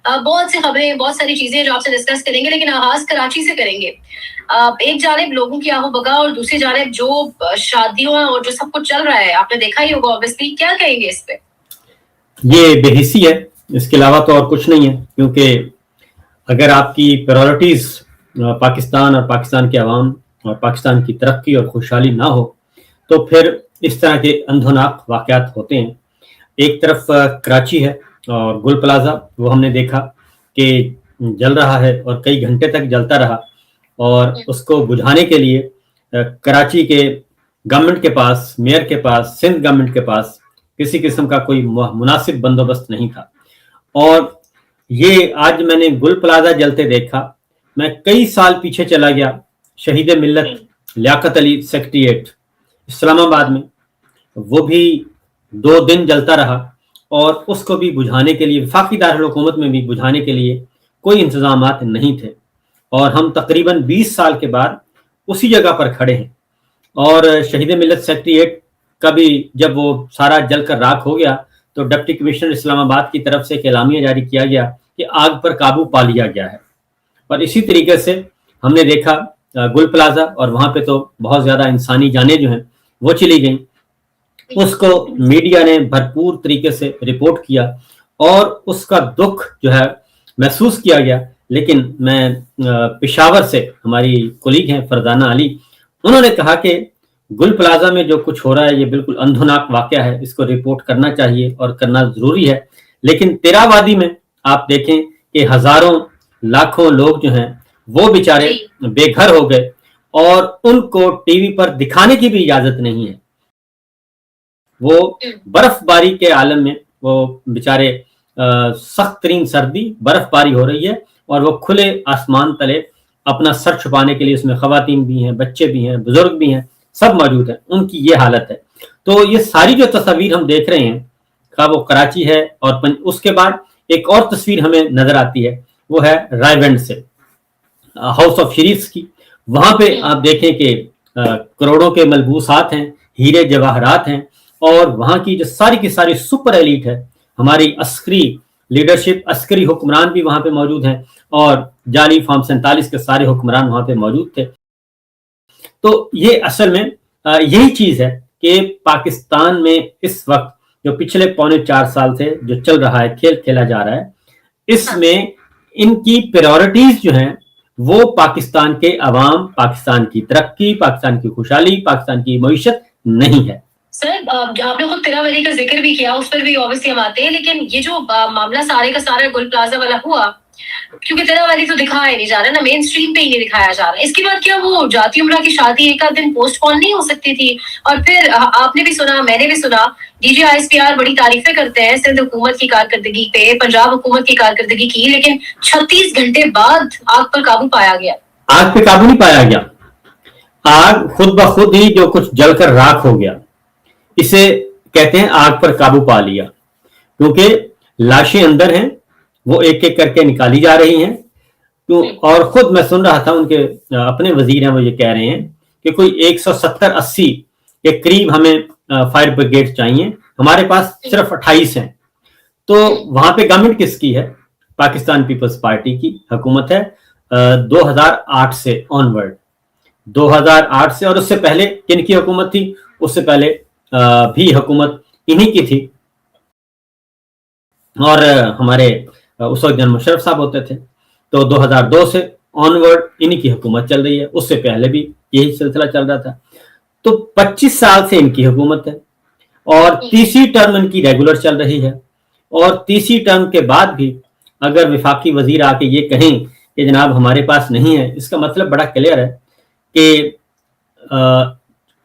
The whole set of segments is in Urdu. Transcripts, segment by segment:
بہت سی خبریں، بہت ساری چیزیں جو آپ سے ڈسکس کریں گے، لیکن آغاز کراچی سے کریں گے. ایک جانب لوگوں کی آہو بگا اور دوسری جانب جو شادیوں اور جو سب کچھ چل رہا ہے، آپ نے دیکھا ہی ہوگا obviously. کیا کہیں گے اس پہ؟ یہ بے حسی ہے، اس کے علاوہ تو اور کچھ نہیں ہے. کیونکہ اگر آپ کی پرائورٹیز پاکستان اور پاکستان کے عوام اور پاکستان کی ترقی اور خوشحالی نہ ہو تو پھر اس طرح کے اندھوناک واقعات ہوتے ہیں. ایک طرف کراچی ہے اور گل پلازا، وہ ہم نے دیکھا کہ جل رہا ہے اور کئی گھنٹے تک جلتا رہا، اور اس کو بجھانے کے لیے کراچی کے گورنمنٹ کے پاس، میئر کے پاس، سندھ گورنمنٹ کے پاس کسی قسم کا کوئی مناسب بندوبست نہیں تھا. اور یہ آج میں نے گل پلازا جلتے دیکھا. میں کئی سال پیچھے چلا گیا، شہید ملت لیاقت علی سیکریٹریٹ اسلام آباد میں، وہ بھی 2 دن جلتا رہا، اور اس کو بھی بجھانے کے لیے وفاقی دارالحکومت میں بھی بجھانے کے لیے کوئی انتظامات نہیں تھے. اور ہم تقریباً 20 سال کے بعد اسی جگہ پر کھڑے ہیں. اور شہید ملت سیکریٹریٹ کا بھی جب وہ سارا جل کر راکھ ہو گیا تو ڈپٹی کمشنر اسلام آباد کی طرف سے ایک اعلامیہ جاری کیا گیا کہ آگ پر قابو پا لیا گیا ہے. اور اسی طریقے سے ہم نے دیکھا گل پلازا، اور وہاں پہ تو بہت زیادہ انسانی جانیں جو ہیں وہ چلی گئیں. اس کو میڈیا نے بھرپور طریقے سے رپورٹ کیا اور اس کا دکھ جو ہے محسوس کیا گیا. لیکن میں پشاور سے ہماری کولیگ ہیں فرزانہ علی، انہوں نے کہا کہ گل پلازا میں جو کچھ ہو رہا ہے یہ بالکل اندھوناک واقعہ ہے، اس کو رپورٹ کرنا چاہیے اور کرنا ضروری ہے. لیکن تیرا وادی میں آپ دیکھیں کہ ہزاروں لاکھوں لوگ جو ہیں وہ بیچارے بے گھر ہو گئے، اور ان کو ٹی وی پر دکھانے کی بھی اجازت نہیں ہے. وہ برف باری کے عالم میں وہ بیچارے سخت ترین سردی، برف باری ہو رہی ہے، اور وہ کھلے آسمان تلے اپنا سر چھپانے کے لیے، اس میں خواتین بھی ہیں، بچے بھی ہیں، بزرگ بھی ہیں، سب موجود ہیں. ان کی یہ حالت ہے. تو یہ ساری جو تصاویر ہم دیکھ رہے ہیں، وہ کراچی ہے، اور اس کے بعد ایک اور تصویر ہمیں نظر آتی ہے، وہ ہے رائے ونڈ سے، ہاؤس آف شریفز کی. وہاں پہ آپ دیکھیں کہ کروڑوں کے ملبوسات ہیں، ہیرے جواہرات ہیں، اور وہاں کی جو ساری کی ساری سپر ایلیٹ ہے، ہماری عسکری لیڈرشپ، عسکری حکمران بھی وہاں پہ موجود ہیں، اور جعلی فارم 47 کے سارے حکمران وہاں پہ موجود تھے. تو یہ اصل میں یہی چیز ہے کہ پاکستان میں اس وقت جو پچھلے 3.25 سال سے جو چل رہا ہے، کھیل کھیلا جا رہا ہے، اس میں ان کی پریورٹیز جو ہیں وہ پاکستان کے عوام، پاکستان کی ترقی، پاکستان کی خوشحالی، پاکستان کی معیشت نہیں ہے. سر، آپ نے خود تیرا ویلی کا ذکر بھی کیا، اس پر بھی obviously ہم آتے ہیں، لیکن یہ جو معاملہ سارے کا سارا گل پلازا والا ہوا، کیونکہ تیرا والی تو دکھایا نہیں جا رہا نا، مین سٹریم پہ ہی نہیں دکھایا جا رہا. اس کے بعد کیا وہ جاتی عمرہ کی شادی ایک آدھ دن پوسٹ پون نہیں ہو سکتی تھی؟ اور پھر آپ نے بھی سنا، میں نے بھی سنا، D G I S P R بڑی تعریفیں کرتے ہیں سندھ حکومت کی کارکردگی پہ، پنجاب حکومت کی کارکردگی کی، لیکن 36 گھنٹے بعد آگ پر قابو پایا گیا. آگ پہ قابو نہیں پایا گیا، آگ خود بخود ہی جو کچھ جل کر راکھ ہو گیا، اسے کہتے ہیں آگ پر قابو پا لیا. کیونکہ لاشیں اندر ہیں، وہ ایک ایک کر کے نکالی جا رہی ہیں. اور خود میں سن رہا تھا، ان کے اپنے وزیر ہیں، وہ یہ کہہ رہے ہیں کہ کوئی 170-80 کے قریب ہمیں فائر بریگیڈ چاہیے، ہمارے پاس صرف 28 ہیں. تو وہاں پہ گورنمنٹ کس کی ہے؟ پاکستان پیپلز پارٹی کی حکومت ہے 2008 سے آنورڈ، 2008 سے. اور اس سے پہلے کن کی حکومت تھی؟ اس سے پہلے بھی حکومت انہی کی تھی، اور ہمارے اس وقت جنرل مشرف صاحب ہوتے تھے. تو 2002 سے آنورڈ انہی کی حکومت چل رہی ہے، اس سے پہلے بھی یہی سلسلہ چل رہا تھا. تو 25 سال سے ان کی حکومت ہے، اور تیسری ٹرم ان کی ریگولر چل رہی ہے. اور تیسری ٹرم کے بعد بھی اگر وفاقی وزیر آ کے یہ کہیں کہ جناب ہمارے پاس نہیں ہے، اس کا مطلب بڑا کلیئر ہے کہ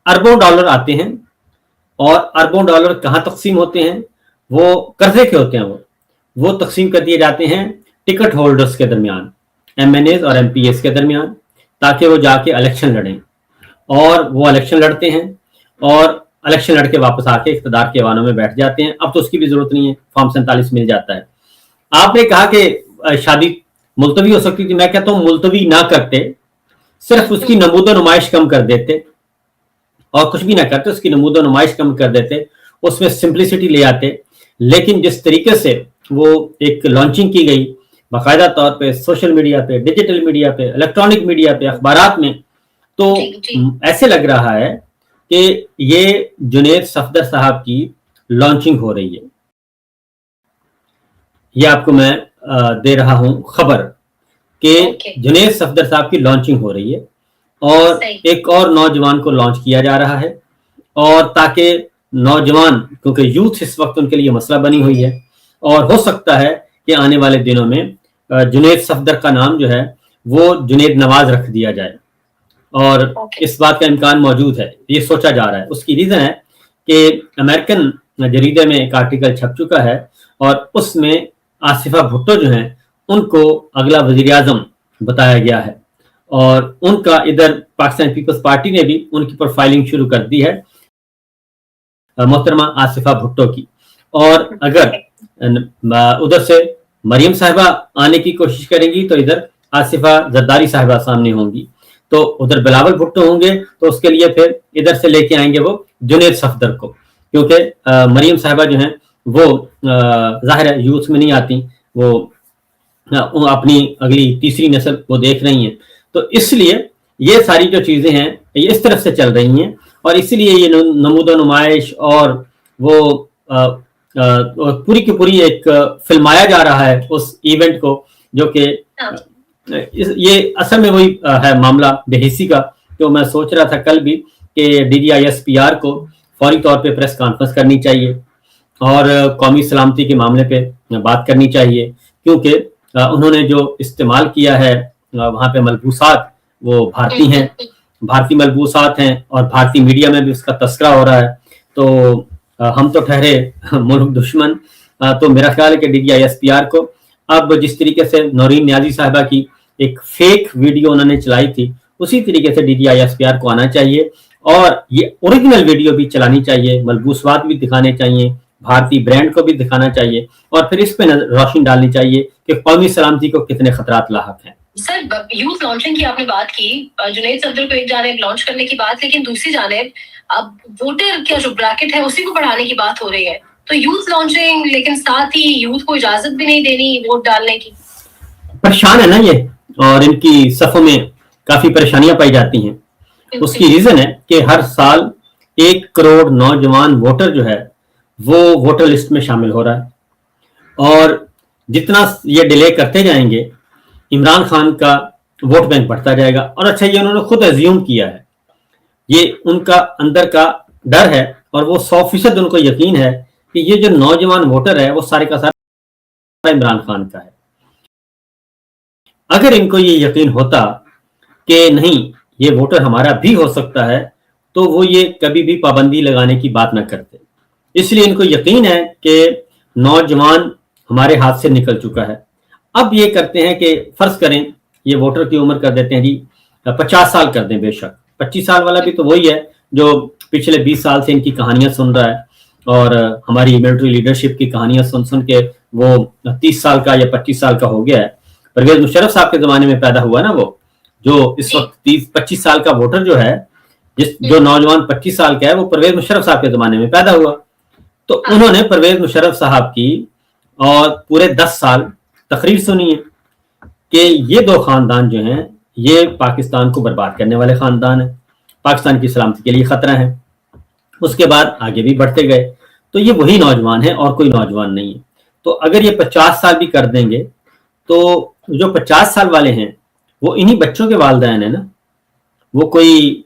اربوں ڈالر آتے ہیں، اور اربوں ڈالر کہاں تقسیم ہوتے ہیں؟ وہ قرضے کے ہوتے ہیں، وہ تقسیم کر دیے جاتے ہیں ٹکٹ ہولڈرز کے درمیان، ایم این ایز اور ایم پی ایس کے درمیان، تاکہ وہ جا کے الیکشن لڑیں. اور وہ الیکشن لڑتے ہیں، اور الیکشن لڑ کے واپس آ کے اقتدار کے ایوانوں میں بیٹھ جاتے ہیں. اب تو اس کی بھی ضرورت نہیں ہے، فارم 47 مل جاتا ہے. آپ نے کہا کہ شادی ملتوی ہو سکتی تھی، میں کہتا ہوں ملتوی نہ کرتے، صرف اس کی نمود و نمائش کم کر دیتے، اور کچھ بھی نہ کرتے، اس کی نمود و نمائش کم کر دیتے، اس میں سمپلسٹی لے آتے. لیکن جس طریقے سے وہ ایک لانچنگ کی گئی باقاعدہ طور پہ سوشل میڈیا پہ، ڈیجیٹل میڈیا پہ، الیکٹرانک میڈیا پہ، اخبارات میں، تو ایسے لگ رہا ہے کہ یہ جنید صفدر صاحب کی لانچنگ ہو رہی ہے. یہ آپ کو میں دے رہا ہوں خبر کہ جنید صفدر صاحب کی لانچنگ ہو رہی ہے اور ایک اور نوجوان کو لانچ کیا جا رہا ہے، اور تاکہ نوجوان، کیونکہ یوتھ اس وقت ان کے لیے مسئلہ بنی ہوئی ہے، اور ہو سکتا ہے کہ آنے والے دنوں میں جنید صفدر کا نام جو ہے وہ جنید نواز رکھ دیا جائے، اور اس بات کا امکان موجود ہے، یہ سوچا جا رہا ہے. اس کی ریزن ہے کہ امریکن جریدے میں ایک آرٹیکل چھپ چکا ہے، اور اس میں آصفہ بھٹو جو ہیں ان کو اگلا وزیر اعظم بتایا گیا ہے، اور ان کا ادھر پاکستان پیپلز پارٹی نے بھی ان کی پروفائلنگ شروع کر دی ہے محترمہ آصفہ بھٹو کی. اور اگر ادھر سے مریم صاحبہ آنے کی کوشش کریں گی تو ادھر آصفہ زرداری صاحبہ سامنے ہوں گی، تو ادھر بلاول بھٹو ہوں گے تو اس کے لیے پھر ادھر سے لے کے آئیں گے وہ جنید صفدر کو، کیونکہ مریم صاحبہ جو ہیں وہ ظاہر ہے یوتھ میں نہیں آتی، وہ اپنی اگلی تیسری نسل وہ دیکھ رہی ہیں، تو اس لیے یہ ساری جو چیزیں ہیں یہ اس طرف سے چل رہی ہیں، اور اسی لیے یہ نمود و نمائش اور وہ پوری کی پوری ایک فلمایا جا رہا ہے اس ایونٹ کو، جو کہ یہ اصل میں وہی ہے معاملہ بے حسی کا. تو میں سوچ رہا تھا کل بھی کہ DGISPR کو فوری طور پہ پریس کانفرنس کرنی چاہیے اور قومی سلامتی کے معاملے پہ بات کرنی چاہیے، کیونکہ انہوں نے جو استعمال کیا ہے وہاں پہ ملبوسات وہ بھارتی ہیں، بھارتی ملبوسات ہیں، اور بھارتی میڈیا میں بھی اس کا تذکرہ ہو رہا ہے. تو ہم تو ٹھہرے ملک دشمن، تو میرا خیال ہے کہ DGISPR کو اب جس طریقے سے نورین نیازی صاحبہ کی ایک فیک ویڈیو انہوں نے چلائی تھی، اسی طریقے سے DGISPR کو آنا چاہیے، اور یہ اوریجنل ویڈیو بھی چلانی چاہیے، ملبوسات بھی دکھانے چاہیے، بھارتی برانڈ کو بھی دکھانا چاہیے، اور پھر اس پہ روشنی ڈالنی چاہیے کہ قومی سلامتی کو کتنے خطرات لاحق ہیں. سر یوتھ لانچنگ کی آپ نے بات کی، جنید صفدر کو ایک جانب لانچ کرنے کی بات، لیکن دوسری جانب اب ووٹر کا جو بریکٹ ہے اسی کو بڑھانے کی بات ہو رہی ہے، تو یوتھ لانچنگ لیکن ساتھ ہی یوتھ کو اجازت بھی نہیں دینی ووٹ ڈالنے کی. پریشان ہے نا یہ، اور ان کی صفوں میں کافی پریشانیاں پائی جاتی ہیں. اس کی ریزن ہے کہ ہر سال 1 کروڑ نوجوان ووٹر جو ہے وہ ووٹر لسٹ میں شامل ہو رہا ہے، اور جتنا یہ ڈیلے کرتے جائیں گے عمران خان کا ووٹ بینک بڑھتا جائے گا. اور اچھا یہ انہوں نے خود ایزیوم کیا ہے، یہ ان کا اندر کا ڈر ہے، اور وہ 100% ان کو یقین ہے کہ یہ جو نوجوان ووٹر ہے وہ سارے کا سارا عمران خان کا ہے. اگر ان کو یہ یقین ہوتا کہ نہیں یہ ووٹر ہمارا بھی ہو سکتا ہے تو وہ یہ کبھی بھی پابندی لگانے کی بات نہ کرتے. اس لیے ان کو یقین ہے کہ نوجوان ہمارے ہاتھ سے نکل چکا ہے. اب یہ کرتے ہیں کہ فرض کریں یہ ووٹر کی عمر کر دیتے ہیں جی 50 سال کر دیں، بے شک 25 سال والا بھی تو وہی ہے جو پچھلے 20 سال سے ان کی کہانیاں سن رہا ہے، اور ہماری ملٹری لیڈرشپ کی کہانیاں سن کے وہ 30 سال کا یا 25 سال کا ہو گیا ہے. پرویز مشرف صاحب کے زمانے میں پیدا ہوا نا وہ، جو اس وقت 25 سال کا ووٹر جو ہے، جو نوجوان 25 سال کا ہے، وہ پرویز مشرف صاحب کے زمانے میں پیدا ہوا. تو انہوں نے پرویز مشرف صاحب کی اور پورے 10 سال تقریر سنی ہے کہ یہ دو خاندان جو ہیں یہ پاکستان کو برباد کرنے والے خاندان ہیں، پاکستان کی سلامتی کے لیے خطرہ ہیں. اس کے بعد آگے بھی بڑھتے گئے. تو یہ وہی نوجوان ہیں اور کوئی نوجوان نہیں ہے. تو اگر یہ 50 سال بھی کر دیں گے تو جو 50 سال والے ہیں وہ انہی بچوں کے والدین ہیں نا، وہ کوئی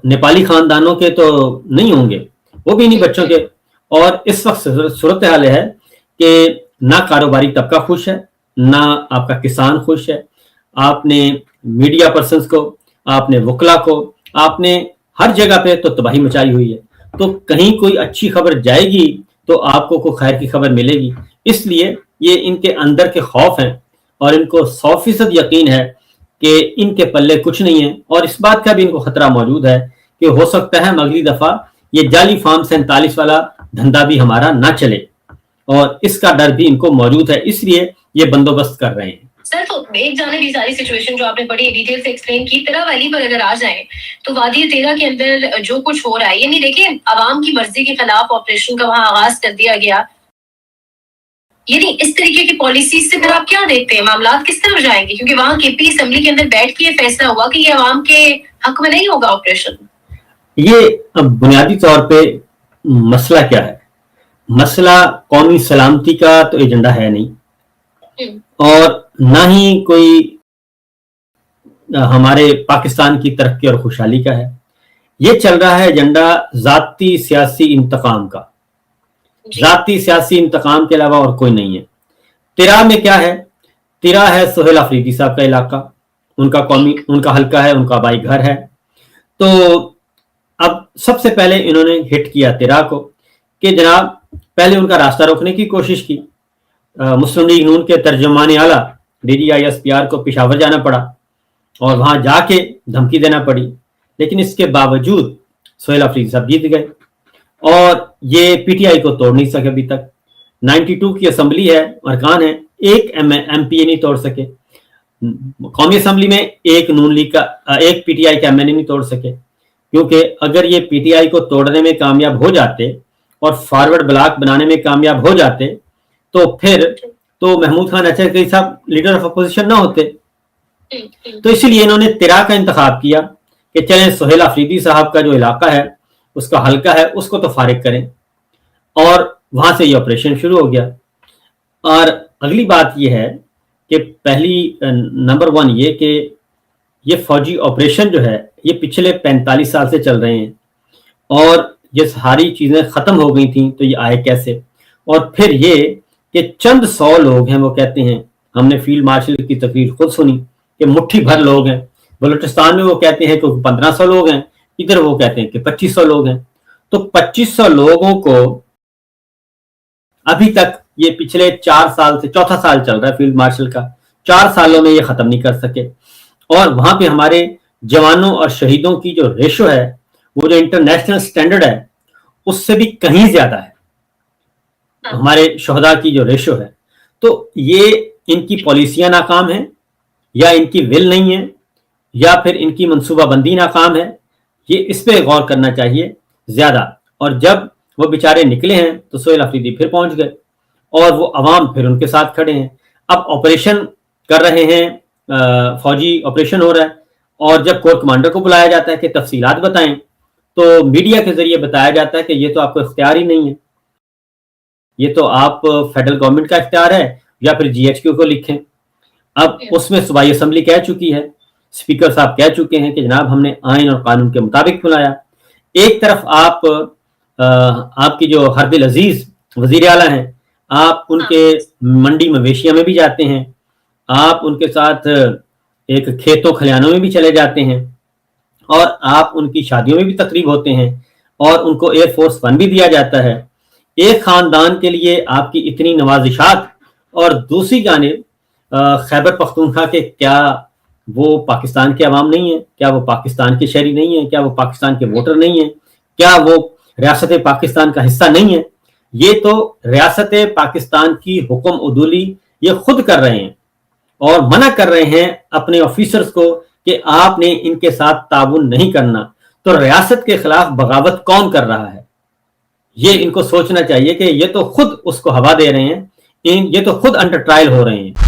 نیپالی خاندانوں کے تو نہیں ہوں گے، وہ بھی انہی بچوں کے. اور اس وقت صورتحال ہے کہ نہ کاروباری طبقہ خوش ہے، نہ آپ کا کسان خوش ہے. آپ نے میڈیا پرسنز کو، آپ نے وکلا کو، آپ نے ہر جگہ پہ تو تباہی مچائی ہوئی ہے. تو کہیں کوئی اچھی خبر جائے گی تو آپ کو کوئی خیر کی خبر ملے گی. اس لیے یہ ان کے اندر کے خوف ہیں، اور ان کو 100% یقین ہے کہ ان کے پلے کچھ نہیں ہے. اور اس بات کا بھی ان کو خطرہ موجود ہے کہ ہو سکتا ہے اگلی دفعہ یہ جعلی فارم 47 والا دھندا بھی ہمارا نہ چلے، اور اس کا ڈر بھی ان کو موجود ہے، اس لیے یہ بندوبست کر رہے ہیں. سر تو ایک جانب یہ ساری سچویشن جو آپ نے بڑی ڈیٹیل سے ایکسپلین کی، تیرا ویلی پر اگر آ جائیں تو وادی تیرا کے اندر جو کچھ ہو رہا ہے، یعنی دیکھیں عوام کی مرضی کے خلاف آپریشن کا وہاں آغاز کر دیا گیا. یعنی اس طریقے کی پالیسیز سے پھر آپ کیا دیکھتے ہیں معاملات کس طرف جائیں گے؟ کیونکہ وہاں کے پی اسمبلی کے اندر بیٹھ کے یہ فیصلہ ہوا کہ یہ عوام کے حق میں نہیں ہوگا آپریشن. یہ بنیادی طور پہ مسئلہ کیا ہے؟ مسئلہ قومی سلامتی کا تو ایجنڈا ہے نہیں، اور نہ ہی کوئی ہمارے پاکستان کی ترقی اور خوشحالی کا ہے. یہ چل رہا ہے ایجنڈا ذاتی سیاسی انتقام کا. ذاتی سیاسی انتقام کے علاوہ اور کوئی نہیں ہے. ترا میں کیا ہے؟ ترا ہے سہیل آفریدی صاحب کا علاقہ، ان کا حلقہ ہے، ان کا آبائی گھر ہے. تو اب سب سے پہلے انہوں نے ہٹ کیا ترا کو کہ جناب پہلے ان کا راستہ روکنے کی کوشش کی. مسلم لیگ نون کے ترجمان اعلیٰ DGI-SPR کو پشاور جانا پڑا اور وہاں جا کے دھمکی دینا پڑی، لیکن اس کے باوجود سہیل آفریدی صاحب جیت گئے اور یہ PTI کو توڑ نہیں سکے. ابھی تک 92 کی اسمبلی ہے، ارکان ہے، ایک MP نہیں توڑ سکے. قومی اسمبلی میں ایک نون لیگ کا ایک PTI کا MNA نہیں توڑ سکے، کیونکہ اگر یہ PTI کو توڑنے میں کامیاب ہو جاتے اور فارورڈ بلاک بنانے میں کامیاب ہو جاتے تو پھر تو محمود خان اچھر صاحب لیڈر آف اپوزیشن نہ ہوتے. تو اسی لیے انہوں نے ترا کا انتخاب کیا کہ چلیں سہیل آفریدی صاحب کا جو علاقہ ہے، اس کا حلقہ ہے، اس کو تو فارغ کریں، اور وہاں سے یہ آپریشن شروع ہو گیا. اور اگلی بات یہ ہے کہ پہلی نمبر 1 یہ کہ یہ فوجی آپریشن جو ہے یہ پچھلے 45 سال سے چل رہے ہیں، اور یہ ساری چیزیں ختم ہو گئی تھیں تو یہ آئے کیسے؟ اور پھر یہ کہ چند 100 لوگ ہیں، وہ کہتے ہیں، ہم نے فیلڈ مارشل کی تقریر خود سنی کہ مٹھی بھر لوگ ہیں. بلوچستان میں وہ کہتے ہیں کہ 1500 لوگ ہیں، ادھر وہ کہتے ہیں کہ 2500 لوگ ہیں. تو 2500 لوگوں کو ابھی تک یہ پچھلے 4 سال سے 4تھا سال چل رہا ہے فیلڈ مارشل کا، 4 سالوں میں یہ ختم نہیں کر سکے. اور وہاں پہ ہمارے جوانوں اور شہیدوں کی جو ریشو ہے، وہ جو انٹرنیشنل سٹینڈرڈ ہے اس سے بھی کہیں زیادہ ہے ہمارے شہداء کی جو ریشو ہے. تو یہ ان کی پالیسیاں ناکام ہیں، یا ان کی ول نہیں ہے، یا پھر ان کی منصوبہ بندی ناکام ہے. یہ اس پہ غور کرنا چاہیے زیادہ. اور جب وہ بیچارے نکلے ہیں تو سہیل آفریدی پھر پہنچ گئے اور وہ عوام پھر ان کے ساتھ کھڑے ہیں. اب آپریشن کر رہے ہیں، فوجی آپریشن ہو رہا ہے، اور جب کور کمانڈر کو بلایا جاتا ہے کہ تفصیلات بتائیں تو میڈیا کے ذریعے بتایا جاتا ہے کہ یہ تو آپ کو اختیار ہی نہیں ہے، یہ تو آپ فیڈرل گورنمنٹ کا اختیار ہے، یا پھر GHQ کو لکھیں. اب اس میں صوبائی اسمبلی کہہ چکی ہے، اسپیکر صاحب کہہ چکے ہیں کہ جناب ہم نے آئین اور قانون کے مطابق بلایا. ایک طرف آپ کی جو ہر دل عزیز وزیر اعلیٰ ہیں، آپ ان کے منڈی مویشیوں میں بھی جاتے ہیں، آپ ان کے ساتھ ایک کھیتوں کھلیانوں میں بھی چلے جاتے ہیں، اور آپ ان کی شادیوں میں بھی تقریب ہوتے ہیں، اور ان کو ایئر فورس 1 بھی دیا جاتا ہے. ایک خاندان کے لیے آپ کی اتنی نوازشات، اور دوسری جانب خیبر پختونخوا کے کیا وہ پاکستان کے عوام نہیں ہیں؟ کیا وہ پاکستان کے شہری نہیں ہیں؟ کیا وہ پاکستان کے ووٹر نہیں ہیں؟ کیا وہ ریاست پاکستان کا حصہ نہیں ہے؟ یہ تو ریاست پاکستان کی حکم عدولی یہ خود کر رہے ہیں، اور منع کر رہے ہیں اپنے آفیسرز کو کہ آپ نے ان کے ساتھ تعاون نہیں کرنا. تو ریاست کے خلاف بغاوت کون کر رہا ہے؟ یہ ان کو سوچنا چاہیے کہ یہ تو خود اس کو ہوا دے رہے ہیں، یہ تو خود انڈر ٹرائل ہو رہے ہیں.